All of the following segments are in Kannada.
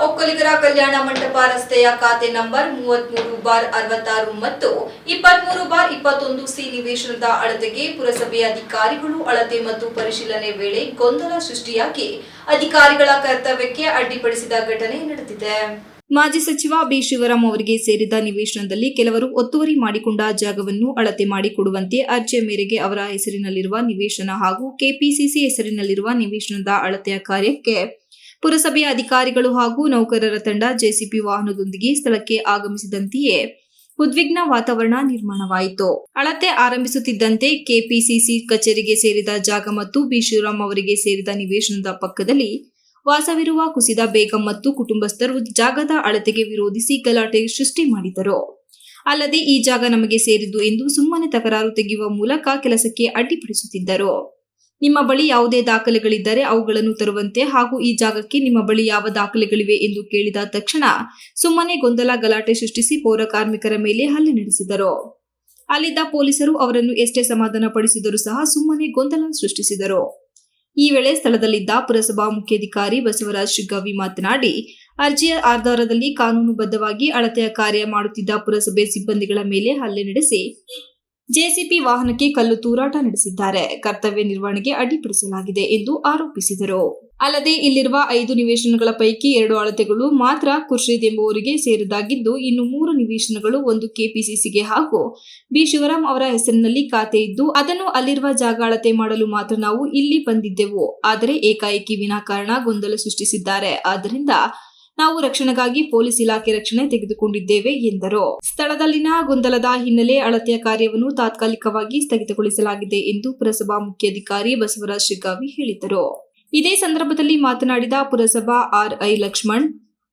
ಒಕ್ಕಲಿಗರ ಕಲ್ಯಾಣ ಮಂಟಪ ರಸ್ತೆಯ ಖಾತೆ ನಂಬರ್ 33/66 ಮತ್ತು 23/21C ನಿವೇಶನದ ಅಳತೆಗೆ ಪುರಸಭೆಯ ಅಧಿಕಾರಿಗಳು ಅಳತೆ ಮತ್ತು ಪರಿಶೀಲನೆ ವೇಳೆ ಗೊಂದಲ ಸೃಷ್ಟಿಯಾಗಿ ಅಧಿಕಾರಿಗಳ ಕರ್ತವ್ಯಕ್ಕೆ ಅಡ್ಡಿಪಡಿಸಿದ ಘಟನೆ ನಡೆದಿದೆ. ಮಾಜಿ ಸಚಿವ ಬಿ. ಶಿವರಾಂ ಅವರಿಗೆ ಸೇರಿದ ನಿವೇಶನದಲ್ಲಿ ಕೆಲವರು ಒತ್ತುವರಿ ಮಾಡಿಕೊಂಡ ಜಾಗವನ್ನು ಅಳತೆ ಮಾಡಿಕೊಡುವಂತೆ ಅರ್ಜಿಯ ಮೇರೆಗೆ ಅವರ ಹೆಸರಿನಲ್ಲಿರುವ ನಿವೇಶನ ಹಾಗೂ ಕೆಪಿಸಿಸಿ ಹೆಸರಿನಲ್ಲಿರುವ ನಿವೇಶನದ ಅಳತೆಯ ಕಾರ್ಯಕ್ಕೆ ಪುರಸಭೆಯ ಅಧಿಕಾರಿಗಳು ಹಾಗೂ ನೌಕರರ ತಂಡ ಜೆಸಿಪಿ ವಾಹನದೊಂದಿಗೆ ಸ್ಥಳಕ್ಕೆ ಆಗಮಿಸಿದಂತೆಯೇ ಉದ್ವಿಗ್ನ ವಾತಾವರಣ ನಿರ್ಮಾಣವಾಯಿತು. ಅಳತೆ ಆರಂಭಿಸುತ್ತಿದ್ದಂತೆ ಕೆಪಿಸಿಸಿ ಕಚೇರಿಗೆ ಸೇರಿದ ಜಾಗ ಮತ್ತು ಬಿ. ಶಿವರಾಂ ಅವರಿಗೆ ಸೇರಿದ ನಿವೇಶನದ ಪಕ್ಕದಲ್ಲಿ ವಾಸವಿರುವ ಕುಸಿದ ಬೇಗಂ ಮತ್ತು ಕುಟುಂಬಸ್ಥರು ಜಾಗದ ಅಳತೆಗೆ ವಿರೋಧಿಸಿ ಗಲಾಟೆ ಸೃಷ್ಟಿ ಮಾಡಿದರು. ಅಲ್ಲದೆ ಈ ಜಾಗ ನಮಗೆ ಸೇರಿದ್ದು ಎಂದು ಸುಮ್ಮನೆ ತಕರಾರು ತೆಗೆಯುವ ಮೂಲಕ ಕೆಲಸಕ್ಕೆ ಅಡ್ಡಿಪಡಿಸುತ್ತಿದ್ದರು. ನಿಮ್ಮ ಬಳಿ ಯಾವುದೇ ದಾಖಲೆಗಳಿದ್ದರೆ ಅವುಗಳನ್ನು ತರುವಂತೆ ಹಾಗೂ ಈ ಜಾಗಕ್ಕೆ ನಿಮ್ಮ ಬಳಿ ಯಾವ ದಾಖಲೆಗಳಿವೆ ಎಂದು ಕೇಳಿದ ತಕ್ಷಣ ಸುಮ್ಮನೆ ಗೊಂದಲ ಗಲಾಟೆ ಸೃಷ್ಟಿಸಿ ಪೌರ ಕಾರ್ಮಿಕರ ಮೇಲೆ ಹಲ್ಲೆ ನಡೆಸಿದರು. ಅಲ್ಲಿದ್ದ ಪೊಲೀಸರು ಅವರನ್ನು ಎಷ್ಟೇ ಸಮಾಧಾನ ಪಡಿಸಿದರೂ ಸಹ ಸುಮ್ಮನೆ ಗೊಂದಲ ಸೃಷ್ಟಿಸಿದರು. ಈ ವೇಳೆ ಸ್ಥಳದಲ್ಲಿದ್ದ ಪುರಸಭಾ ಮುಖ್ಯಾಧಿಕಾರಿ ಬಸವರಾಜ್ ಶಿಗ್ಗಾವಿ ಮಾತನಾಡಿ, ಅರ್ಜಿಯ ಆಧಾರದಲ್ಲಿ ಕಾನೂನುಬದ್ಧವಾಗಿ ಅಳತೆಯ ಕಾರ್ಯ ಮಾಡುತ್ತಿದ್ದ ಪುರಸಭೆ ಸಿಬ್ಬಂದಿಗಳ ಮೇಲೆ ಹಲ್ಲೆ ನಡೆಸಿ ಜೆಸಿಪಿ ವಾಹನಕ್ಕೆ ಕಲ್ಲು ತೂರಾಟ ನಡೆಸಿದ್ದಾರೆ, ಕರ್ತವ್ಯ ನಿರ್ವಹಣೆಗೆ ಅಡ್ಡಿಪಡಿಸಲಾಗಿದೆ ಎಂದು ಆರೋಪಿಸಿದರು. ಅಲ್ಲದೆ ಇಲ್ಲಿರುವ 5 ನಿವೇಶನಗಳ ಪೈಕಿ 2 ಅಳತೆಗಳು ಮಾತ್ರ ಖುರ್ಷೀದ್ ಎಂಬುವರಿಗೆ ಸೇರಿದಾಗಿದ್ದು, ಇನ್ನು 3 ನಿವೇಶನಗಳು ಒಂದು ಕೆಪಿಸಿಸಿಗೆ ಹಾಗೂ ಬಿ. ಶಿವರಾಂ ಅವರ ಹೆಸರಿನಲ್ಲಿ ಖಾತೆ ಇದ್ದು ಅದನ್ನು ಅಲ್ಲಿರುವ ಜಾಗ ಅಳತೆ ಮಾಡಲು ಮಾತ್ರ ನಾವು ಇಲ್ಲಿ ಬಂದಿದ್ದೆವು. ಆದರೆ ಏಕಾಏಕಿ ವಿನಾಕಾರಣ ಗೊಂದಲ ಸೃಷ್ಟಿಸಿದ್ದಾರೆ. ಆದ್ದರಿಂದ ನಾವು ರಕ್ಷಣೆಗಾಗಿ ಪೊಲೀಸ್ ಇಲಾಖೆ ರಕ್ಷಣೆ ತೆಗೆದುಕೊಂಡಿದ್ದೇವೆ ಎಂದರು. ಸ್ಥಳದಲ್ಲಿನ ಗೊಂದಲದ ಹಿನ್ನೆಲೆ ಅಳತೆಯ ಕಾರ್ಯವನ್ನು ತಾತ್ಕಾಲಿಕವಾಗಿ ಸ್ಥಗಿತಗೊಳಿಸಲಾಗಿದೆ ಎಂದು ಪುರಸಭಾ ಮುಖ್ಯಾಧಿಕಾರಿ ಬಸವರಾಜ್ ಶಿಗ್ಗಾವಿ ಹೇಳಿದರು. ಇದೇ ಸಂದರ್ಭದಲ್ಲಿ ಮಾತನಾಡಿದ ಪುರಸಭಾ ಆರ್ಐ ಲಕ್ಷ್ಮಣ್,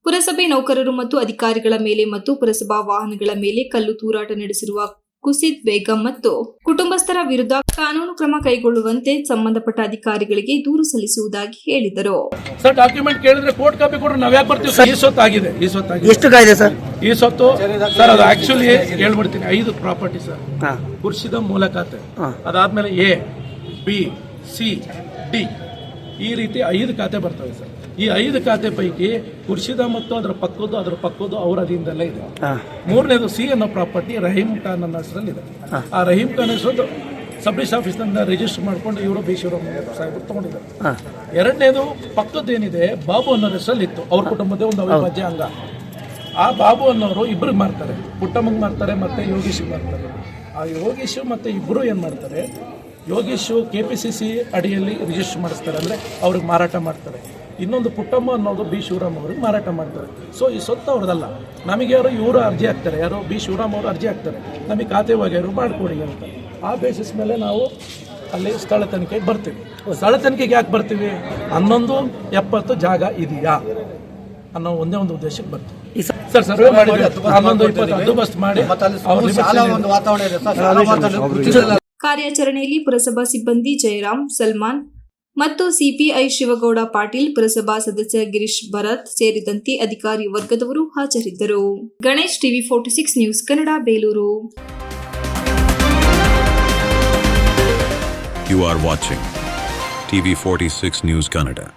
ಪುರಸಭೆ ನೌಕರರು ಮತ್ತು ಅಧಿಕಾರಿಗಳ ಮೇಲೆ ಮತ್ತು ಪುರಸಭಾ ವಾಹನಗಳ ಮೇಲೆ ಕಲ್ಲು ತೂರಾಟ ನಡೆಸಿರುವ ಕುಸಿದ್ ಬೇಗಂ ಮತ್ತು ಕುಟುಂಬಸ್ಥರ ವಿರುದ್ಧ ಕಾನೂನು ಕ್ರಮ ಕೈಗೊಳ್ಳುವಂತೆ ಸಂಬಂಧಪಟ್ಟ ಅಧಿಕಾರಿಗಳಿಗೆ ದೂರು ಸಲ್ಲಿಸುವುದಾಗಿ ಹೇಳಿದರು. ಸರ್, ಡಾಕ್ಯುಮೆಂಟ್ ಕೇಳಿದ್ರೆ ಕೋರ್ಟ್ ಕಾಪಿ ಕೊಟ್ಟರೆ ನಾವ್ ಯಾಕೆ ಬರ್ತೀವಿ ಸರ್? ಈ ಸೊತ್ತಾಗಿದೆ. ಎಷ್ಟು ಕಾಯ್ದೆ ಸರ್? ಈ ಸೊತ್ತು ಸರ್ ಅದು ಆಕ್ಚುಲಿ ಹೇಳ್ಬಿಡ್ತೀನಿ, 5 ಪ್ರಾಪರ್ಟಿ ಸರ್. ಖುರ್ಷಿದ ಮೂಲ ಖಾತೆ, ಅದಾದ್ಮೇಲೆ ಎ, ಬಿ, ಸಿ, ಡಿ ಈ ರೀತಿ 5 ಖಾತೆ ಬರ್ತವೆ ಸರ್. ಈ 5 ಖಾತೆ ಪೈಕಿ ಖುರ್ಷಿದ ಮತ್ತು ಅದರ ಪಕ್ಕದ್ದು ಅವರ ಅಧೀನದಲ್ಲೇ ಇದೆ. 3ನೇದು ಸಿ ಅನ್ನೋ ಪ್ರಾಪರ್ಟಿ ರಹೀಂ ಖಾನ್ ಅನ್ನೋ ಹೆಸರಲ್ಲಿದೆ. ಆ ರಹೀಂ ಖಾನ್ ಹೆಸರು ಸಬ್ ಡಿವಿಷನ್ ಆಫೀಸ್ ರಿಜಿಸ್ಟರ್ ಮಾಡ್ಕೊಂಡು ಇವರು ಬಿ. ಶಿವರಾಮ್ ಸಾಹೇಬರು ತಗೊಂಡಿದ್ದಾರೆ. 2ನೇದು ಪಕ್ಕದ್ದೇನಿದೆ ಬಾಬು ಅನ್ನೋ ಹೆಸರಲ್ಲಿತ್ತು, ಅವ್ರ ಕುಟುಂಬದ ಒಂದು ಅವಿಭಾಜ್ಯ ಅಂಗ. ಆ ಬಾಬು ಅನ್ನೋರು ಇಬ್ಬರಿಗೆ ಮಾಡ್ತಾರೆ, ಪುಟ್ಟಮ್ಮಂಗ್ ಮಾಡ್ತಾರೆ ಮತ್ತೆ ಯೋಗೀಶ್ ಮಾಡ್ತಾರೆ. ಆ ಯೋಗೀಶ್ ಮತ್ತೆ ಇಬ್ಬರು ಏನ್ ಮಾಡ್ತಾರೆ, ಯೋಗೀಶು ಕೆಪಿಸಿಸಿ ಅಡಿಯಲ್ಲಿ ರಿಜಿಸ್ಟರ್ ಮಾಡಿಸ್ತಾರೆ, ಅಂದ್ರೆ ಅವ್ರಿಗೆ ಮಾರಾಟ ಮಾಡ್ತಾರೆ. ಇನ್ನೊಂದು ಪುಟ್ಟಮ್ಮ ಅನ್ನೋದು ಬಿ. ಶಿವರಾಮ್ ಅವ್ರಿಗೆ ಮಾರಾಟ ಮಾಡ್ತಾರೆ. ಸೊ ಈ ಸೊತ್ತು ಅವ್ರದಲ್ಲ. ನಮಗೆ ಯಾರು ಇವರು ಅರ್ಜಿ ಹಾಕ್ತಾರೆ, ಯಾರೋ ಬಿ. ಶಿವರಾಮ್ ಅವರು ಅರ್ಜಿ ಹಾಕ್ತಾರೆ, ನಮಗೆ ಖಾತೆ ಹೋಗ್ಯಾರು ಮಾಡ್ಕೊಡಿ ಅಂತ. ಆ ಬೇಸಿಸ್ ಮೇಲೆ ನಾವು ಅಲ್ಲಿ ಸ್ಥಳ ತನಿಖೆಗೆ ಬರ್ತೀವಿ. ಸ್ಥಳ ತನಿಖೆಗೆ ಯಾಕೆ ಬರ್ತೀವಿ? 11:70 ಜಾಗ ಇದೆಯಾ ಅನ್ನೋ ಒಂದೇ ಒಂದು ಉದ್ದೇಶಕ್ಕೆ ಬರ್ತೀವಿ ಸರ್. ಸರ್ವೆ ಮಾಡಿದ್ರೆ 11:20 ಹದ್ದುಬಸ್ತ್ ಮಾಡಿ ಕಾರ್ಯಾಚರಣೆಯಲ್ಲಿ ಪುರಸಭಾ ಸಿಬ್ಬಂದಿ ಜಯರಾಮ್, ಸಲ್ಮಾನ್ ಮತ್ತು ಸಿಪಿಐ ಶಿವಗೌಡ ಪಾಟೀಲ್, ಪುರಸಭಾ ಸದಸ್ಯ ಗಿರೀಶ್ ಭರತ್ ಸೇರಿದಂತೆ ಅಧಿಕಾರಿ ವರ್ಗದವರು ಹಾಜರಿದ್ದರು. Ganesh, TV 46 news Kannada, Belur. You are watching TV 46 News Kannada.